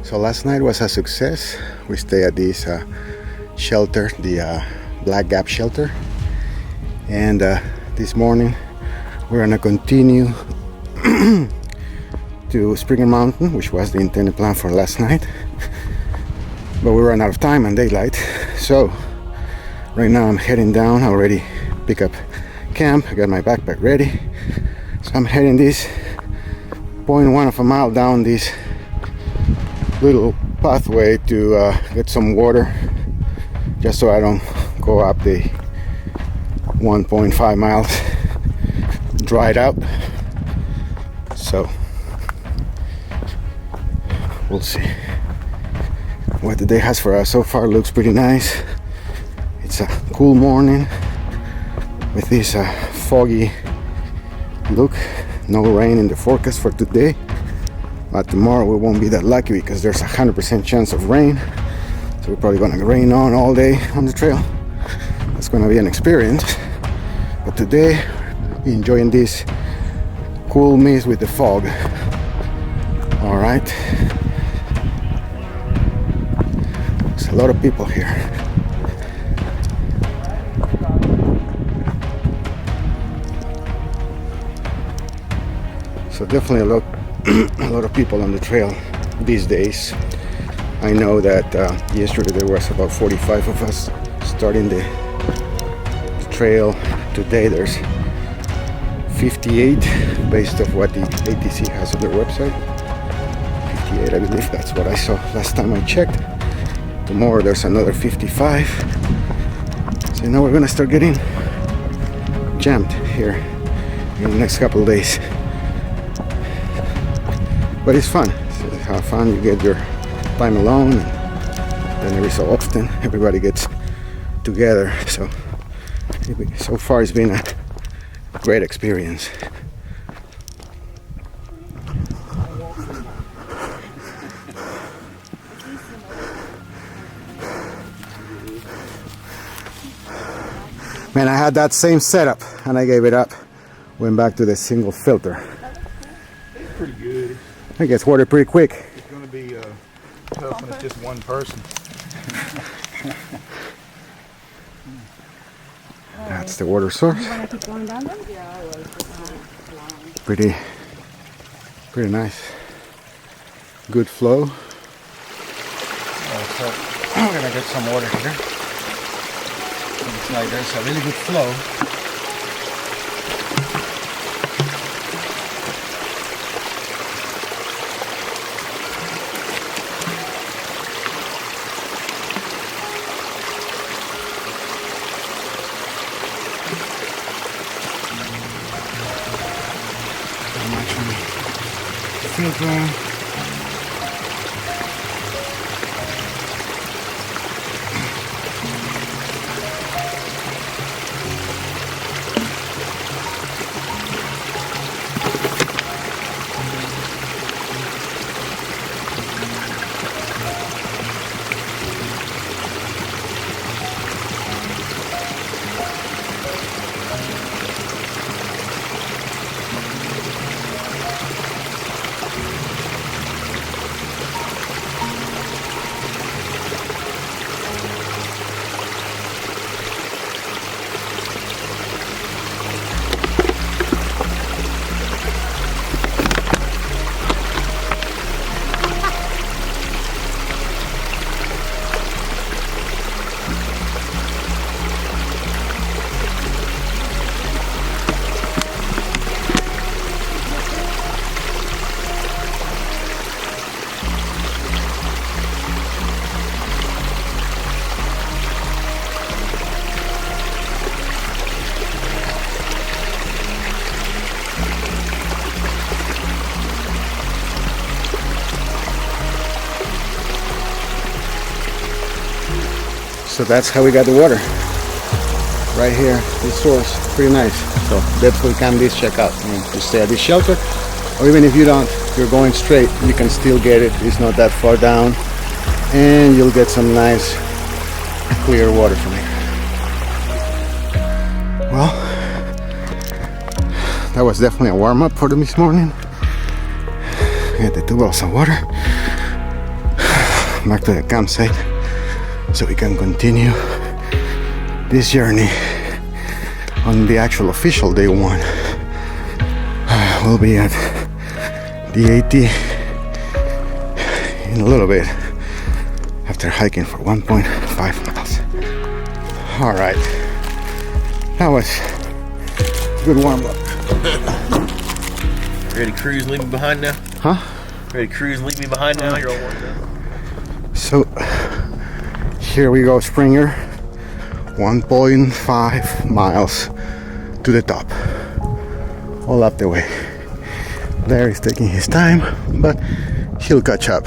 So last night was a success. We stayed at this shelter, the Black Gap shelter, and this morning we're gonna continue to Springer Mountain, which was the intended plan for last night, but we ran out of time and daylight. So right now I'm heading down. I already pick up camp. I got my backpack ready, so I'm heading this 0.1 of a mile down this little pathway to get some water, just so I don't go up the 1.5 miles dried out. So we'll see what the day has for us. So far looks pretty nice. It's a cool morning with this foggy look. No rain in the forecast for today, but tomorrow we won't be that lucky because there's 100% chance of rain. So we're probably gonna rain on all day on the trail. It's gonna be an experience. But today we're enjoying this cool mist with the fog. All right. There's a lot of people here. So definitely a lot of people on the trail these days. I know that yesterday there was about 45 of us starting the trail. Today there's 58 based off what the ATC has on their website. 58, I believe that's what I saw last time I checked. Tomorrow there's another 55. So now we're gonna start getting jammed here in the next couple of days. But it's fun. It's how fun. You get your time alone, and then every so often everybody gets together. So far it's been a great experience. Man, I had that same setup and I gave it up. Went back to the single filter. It's pretty good. It gets water pretty quick. It's going to be tough when it's just one person. That's the water source. You want to keep going down there? Yeah, I will. Pretty nice. Good flow. So I'm going to get some water here. It's like there's a really good flow. Filtering. So that's how we got the water. Right here, this source, pretty nice. So definitely can this check out. I mean, you stay at this shelter, or even if you don't, you're going straight, you can still get it. It's not that far down, and you'll get some nice clear water from here. Well, that was definitely a warm-up for this morning. Get the 2 bottles of water. back to the campsite so we can continue this journey on the actual official day 1. We'll be at the AT in a little bit after hiking for 1.5 miles. All right, that was a good warm up. Ready to cruise, leave me behind now? Huh? Ready to cruise, leave me behind now? You're all warmed up. So here we go, Springer. 1.5 miles to the top, all up the way. Larry's taking his time, but he'll catch up.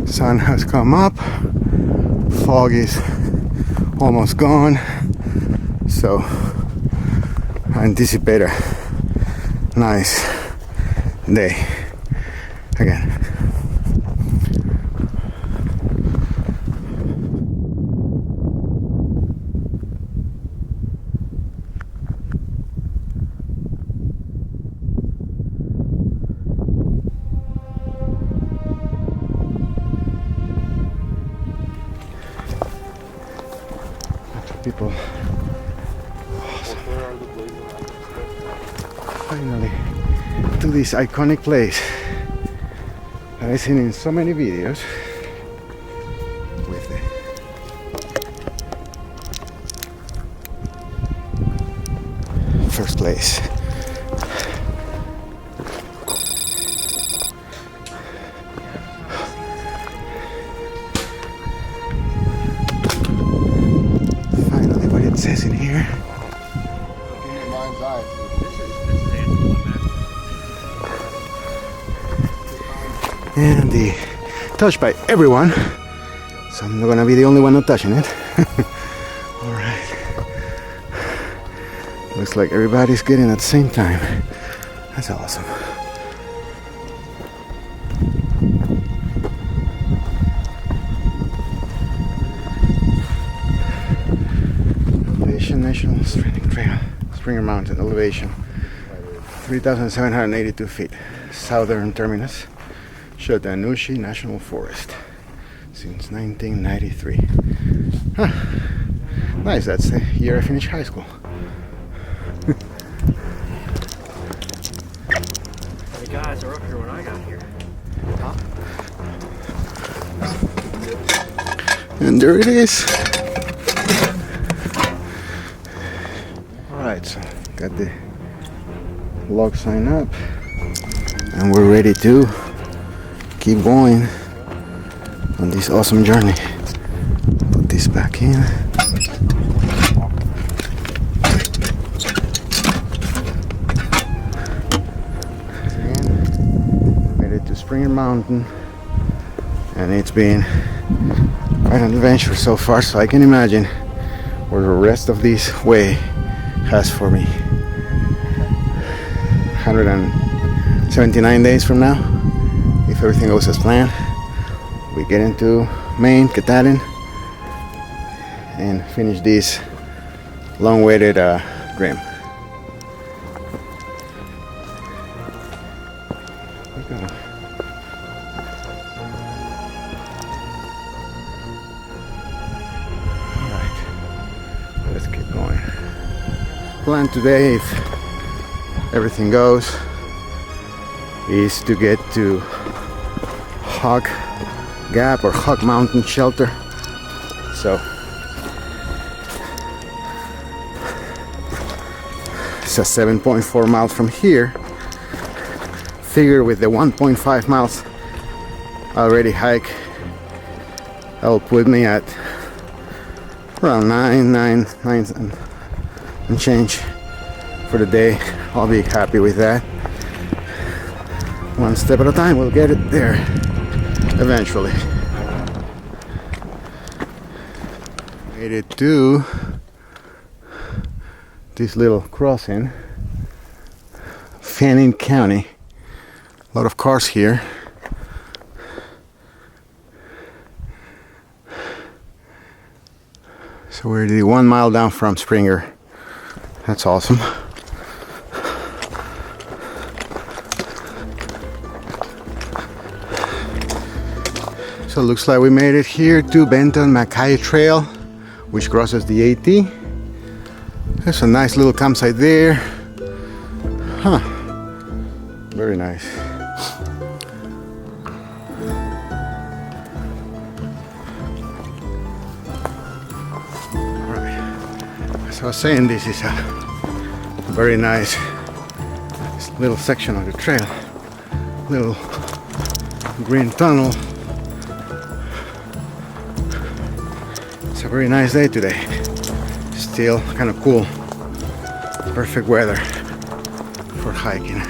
Sun has come up, fog is almost gone, so I anticipate a nice day again. People. Awesome. Finally to this iconic place that I've seen in so many videos with the first place. It says in here. And the touched by everyone, so I'm not gonna be the only one not touching it. All right. Looks like everybody's getting at the same time. That's awesome. National Training Trail, Springer Mountain elevation, 3,782 feet, southern terminus, Chattahoochee National Forest, since 1993. Huh. Nice, that's the year I finished high school. The guys are up here when I got here. And there it is. Alright, so got the log sign up and we're ready to keep going on this awesome journey. Put this back in. Again, made it to Springer Mountain and it's been quite an adventure so far, so I can imagine where the rest of this way has for me. 179 days from now, if everything goes as planned, we get into Maine, Katahdin, and finish this long-awaited dream. Alright, let's keep going. Plan today, if everything goes, is to get to Hog Gap or Hog Mountain Shelter. So it's a 7.4 miles from here. Figure with the 1.5 miles already hike, that'll put me at around 9 and change for the day. I'll be happy with that. One step at a time, we'll get it there eventually. Made it to this little crossing, Fannin County. A lot of cars here. So we're the 1 mile down from Springer. That's awesome. So it looks like we made it here to Benton Mackay Trail, which crosses the AT. There's a nice little campsite there. Huh. Very nice. Alright. As I was saying, this is a very nice little section of the trail. Little green tunnel. It's a very nice day today. Still kind of cool. Perfect weather for hiking.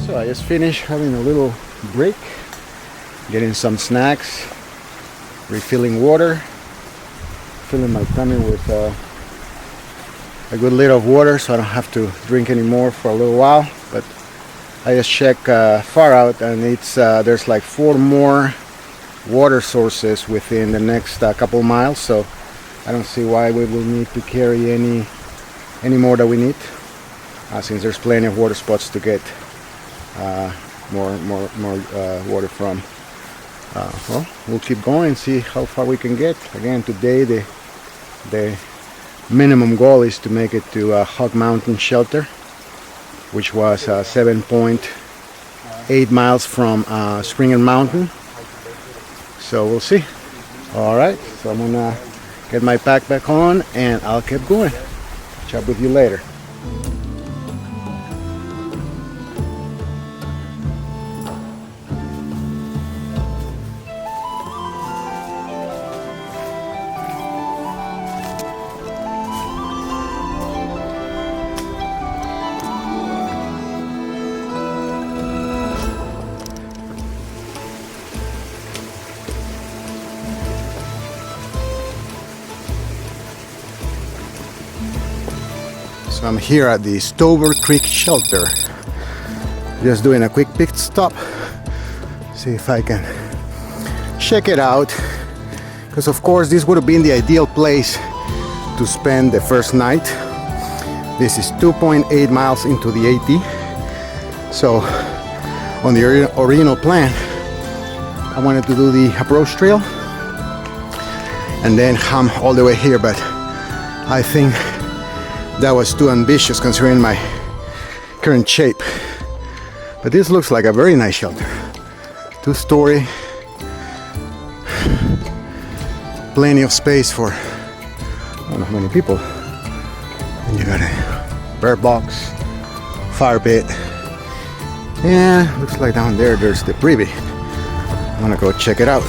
So I just finished having a little break, getting some snacks, refilling water, filling my tummy with a good liter of water so I don't have to drink anymore for a little while. But I just checked far out, and it's there's like 4 more water sources within the next couple miles, so I don't see why we will need to carry any more that we need, since there's plenty of water spots to get more water from. Well, we'll keep going and see how far we can get. Again, today the minimum goal is to make it to Hog Mountain Shelter, which was 7.8 miles from Springer Mountain. So we'll see. Alright, so I'm gonna get my pack back on and I'll keep going. Chat with you later. So I'm here at the Stover Creek Shelter. Just doing a quick pit stop. See if I can check it out. Because of course this would have been the ideal place to spend the first night. This is 2.8 miles into the AT. So on the original plan, I wanted to do the approach trail and then come all the way here, but I think that was too ambitious considering my current shape. But this looks like a very nice shelter. 2-story, plenty of space for I don't know how many people. And you got a bear box, fire pit. Yeah, looks like down there there's the privy. I'm gonna go check it out.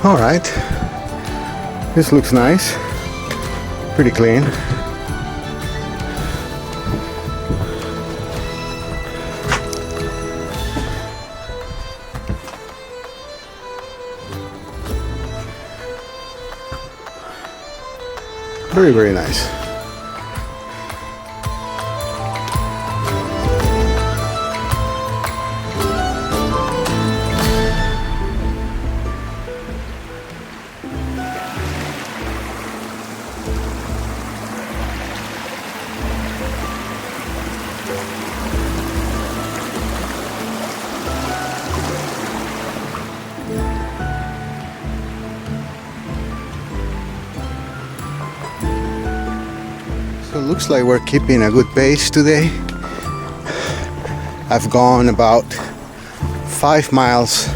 Alright, this looks nice, pretty clean. Very, very nice. So it looks like we're keeping a good pace today. I've gone about 5 miles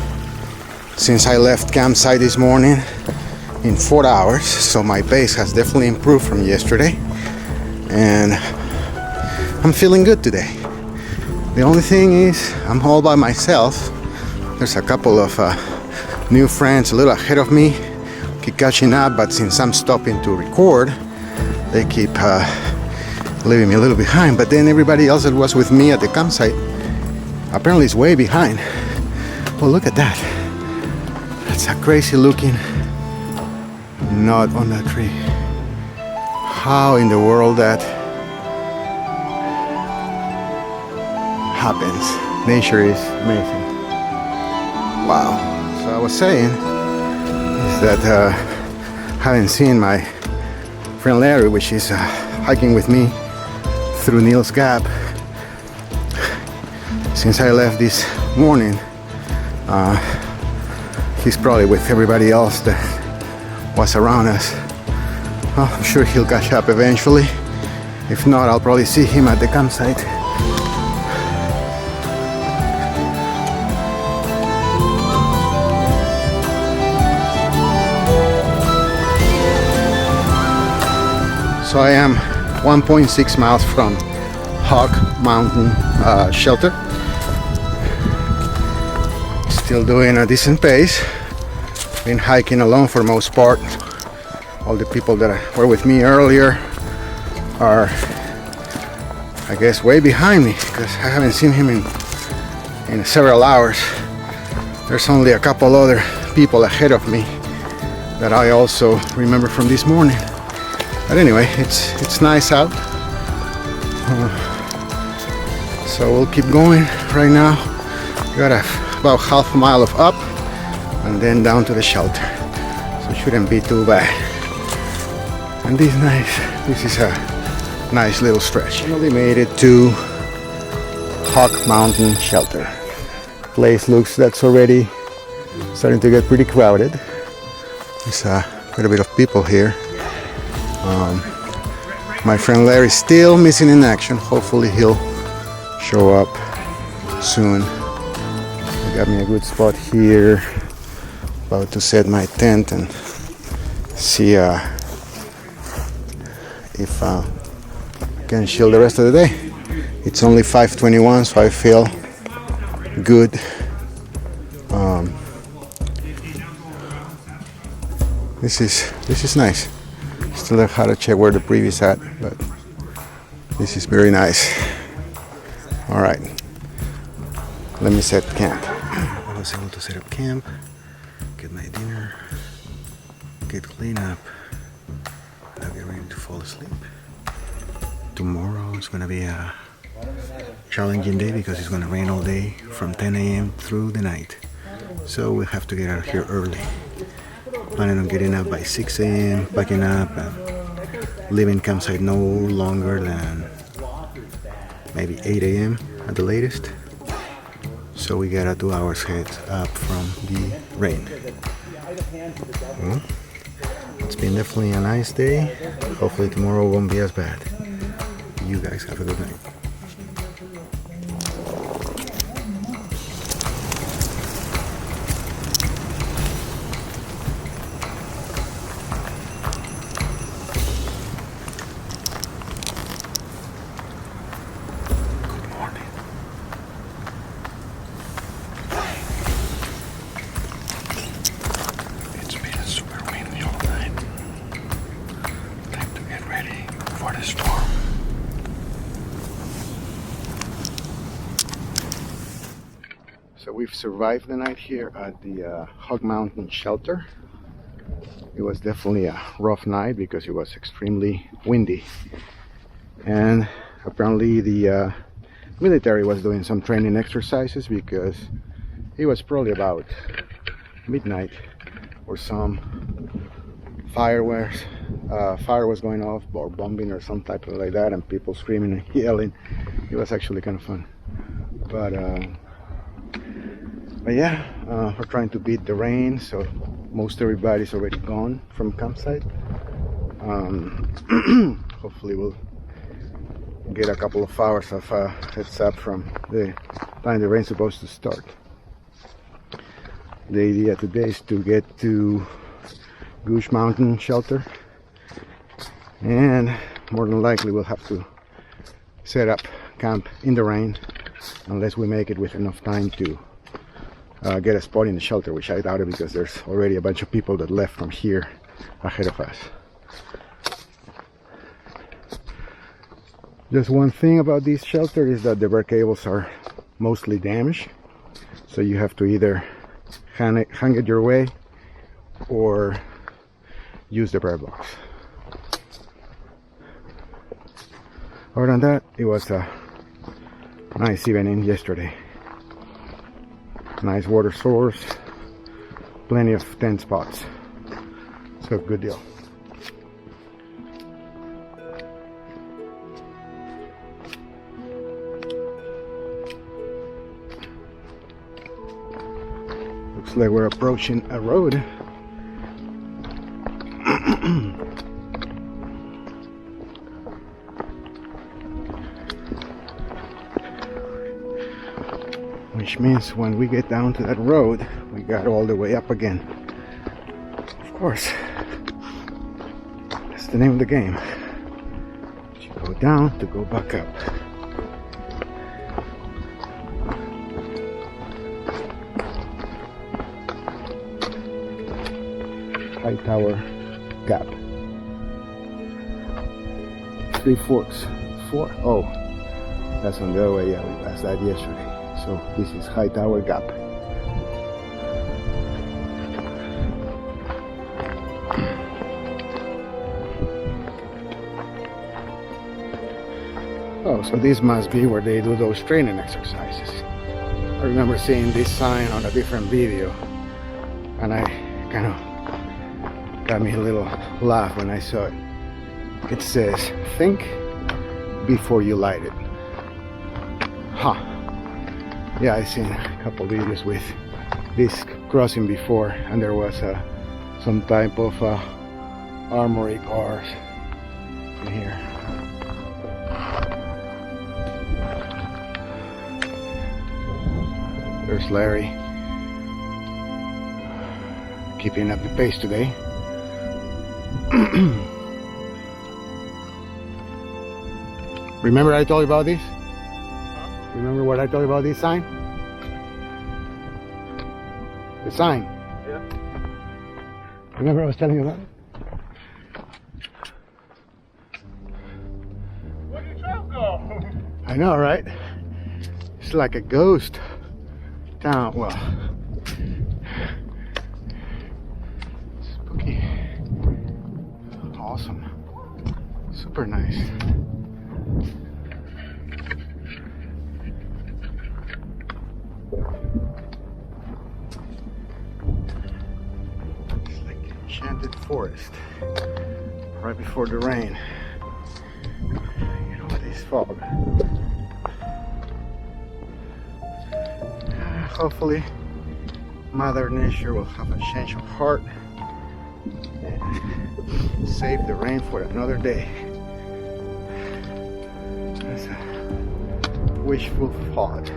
since I left campsite this morning in 4 hours, so my pace has definitely improved from yesterday and I'm feeling good today. The only thing is I'm all by myself. There's a couple of new friends a little ahead of me, keep catching up, but since I'm stopping to record, they keep leaving me a little behind. But then everybody else that was with me at the campsite apparently it's way behind. Well, look at that. That's a crazy looking knot on that tree. How in the world that happens? Nature is amazing. Wow. So I was saying is that having seen my friend Larry, which is hiking with me through Neil's Gap, since I left this morning, he's probably with everybody else that was around us. Well, I'm sure he'll catch up eventually. If not, I'll probably see him at the campsite. So I am 1.6 miles from Hog Mountain Shelter. Still doing a decent pace. Been hiking alone for the most part. All the people that were with me earlier are, I guess, way behind me because I haven't seen him in several hours. There's only a couple other people ahead of me that I also remember from this morning. But anyway, it's nice out. So we'll keep going right now. Got about half a mile of up and then down to the shelter. So it shouldn't be too bad. And this is a nice little stretch. Finally made it to Hog Mountain Shelter. Place looks that's already starting to get pretty crowded. There's quite a bit of people here. My friend Larry's still missing in action. Hopefully he'll show up soon. I got me a good spot here. About to set my tent and see if I can chill the rest of the day. It's only 5:21, so I feel good. This is nice. Still have how to check where the preview is at, but this is very nice. All right, let me set camp. I was able to set up camp, get my dinner, get cleaned up, and I'll get ready to fall asleep. Tomorrow is gonna be a challenging day because it's gonna rain all day from 10 a.m. through the night. So we have to get out of here early. Planning on getting up by 6 a.m., packing up, and leaving campsite no longer than maybe 8 a.m. at the latest. So we got a 2 hours head up from the rain. Well, it's been definitely a nice day. Hopefully tomorrow won't be as bad. You guys have a good night. So we've survived the night here at the Hog Mountain Shelter. It was definitely a rough night because it was extremely windy. And apparently the military was doing some training exercises because it was probably about midnight or some fire was going off or bombing or some type of like that, and people screaming and yelling. It was actually kind of fun. But yeah, we're trying to beat the rain, so most everybody's already gone from campsite. Hopefully we'll get a couple of hours of heads up from the time the rain's supposed to start. The idea today is to get to Gooch Mountain Shelter, and more than likely we'll have to set up camp in the rain unless we make it with enough time to get a spot in the shelter, which I doubt it because there's already a bunch of people that left from here ahead of us. Just one thing about this shelter is that the bear cables are mostly damaged, so you have to either hang it your way or use the bird box. Other than that, it was a nice evening yesterday. Nice water source, plenty of tent spots, so good deal. Looks like we're approaching a road. Which means when we get down to that road, we got all the way up again. Of course, that's the name of the game. You go down to go back up. High Tower Gap. 3 forks. 4? Oh, that's on the other way. Yeah, we passed that yesterday. So this is High Tower Gap. Oh, so this must be where they do those training exercises. I remember seeing this sign on a different video, and I kind of got me a little laugh when I saw it. It says, "Think before you light it." Huh. Yeah, I've seen a couple videos with this crossing before, and there was some type of armory cars in here. There's Larry, keeping up the pace today. Remember I told you about this? Remember what I told you about this sign? The sign. Yeah. Remember I was telling you about it? Where'd your truck go? I know, right? It's like a ghost town. Well, spooky. Awesome. Super nice. It's like enchanted forest right before the rain. You know what is fog? Hopefully Mother Nature will have a change of heart and save the rain for another day. That's a wishful thought.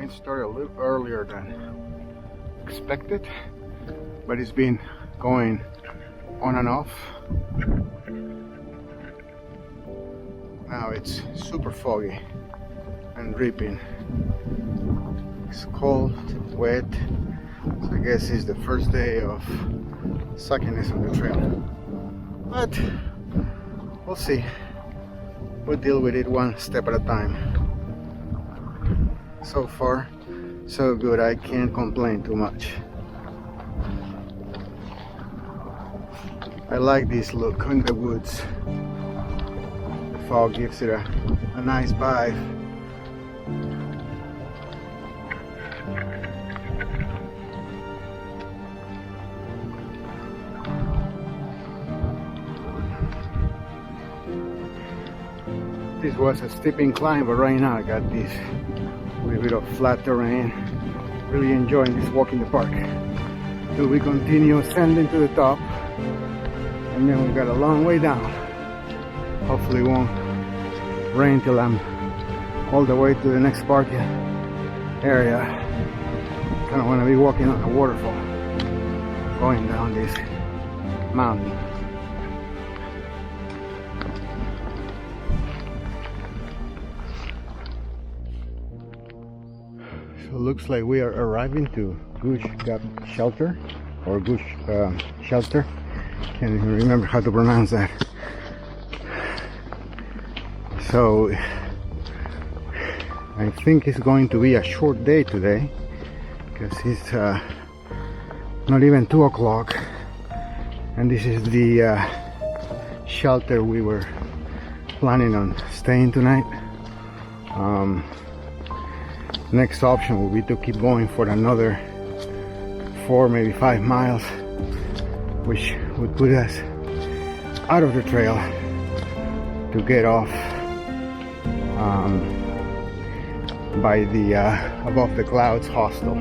Started a little earlier than expected, but it's been going on and off. Now it's super foggy and dripping. It's cold, wet, so I guess it's the first day of suckiness on the trail, but we'll see. We'll deal with it one step at a time. So far, so good. I can't complain too much. I like this look in the woods. The fog gives it a nice vibe. This was a steep incline, but right now I got this little bit of flat terrain. Really enjoying this walk in the park. Till we continue ascending to the top, and then we got a long way down. Hopefully it won't rain till I'm all the way to the next parking area. Kind of want to be walking on a waterfall, going down this mountain. So it looks like we are arriving to Gooch shelter, or Gooch shelter. Can't even remember how to pronounce that. So I think it's going to be a short day today, because it's not even 2 o'clock, and this is the shelter we were planning on staying tonight. Next option will be to keep going for another 4, maybe 5 miles, which would put us out of the trail to get off by the Above the Clouds hostel.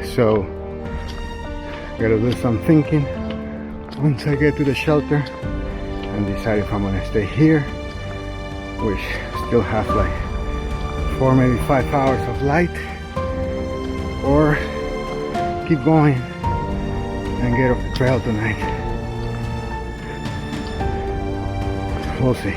So gotta do some thinking once I get to the shelter and decide if I'm gonna stay here, which still have like 4, maybe 5 hours of light, or keep going and get off the trail tonight. We'll see.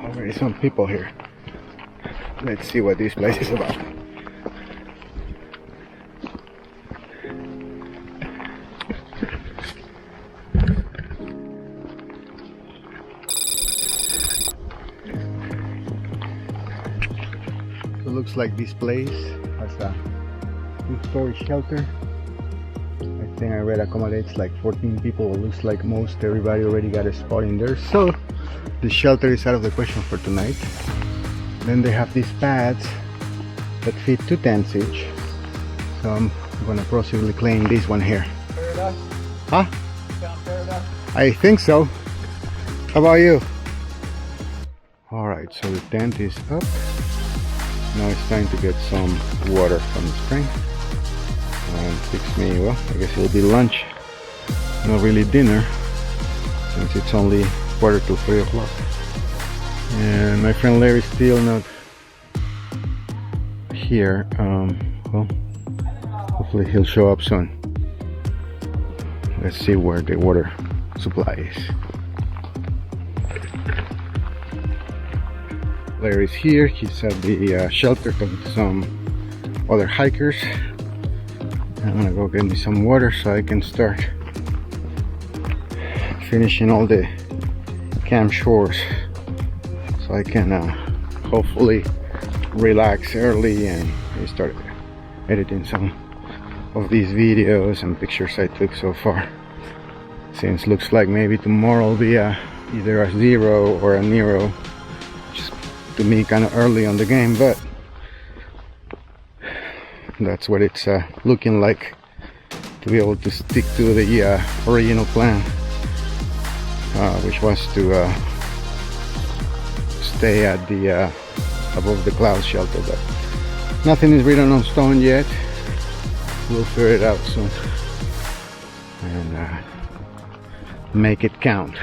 Already some people here. Let's see what this place is about. So it looks like this place has a 2-story shelter. I think I read accommodates like 14 people. It looks like most everybody already got a spot in there. So the shelter is out of the question for tonight. Then they have these pads that fit 2 tents each. So I'm gonna possibly claim this one here. Paradise? Huh? Found paradise? I think so. How about you? Alright, so the tent is up. Now it's time to get some water from the spring. And fix me, well, I guess it'll be lunch. Not really dinner, since it's only 2:45 o'clock. And my friend Larry's still not here. Well, hopefully he'll show up soon. Let's see where the water supply is. Larry's here. He's at the shelter talking to some other hikers. I'm gonna go get me some water so I can start finishing all the camp chores, so I can hopefully relax early and start editing some of these videos and pictures I took so far, since looks like maybe tomorrow will be either a 0 or a Nero, which to me kind of early on the game, but that's what it's looking like, to be able to stick to the original plan, which was to stay at the Above the Clouds shelter. But nothing is written on stone yet. We'll figure it out soon and make it count.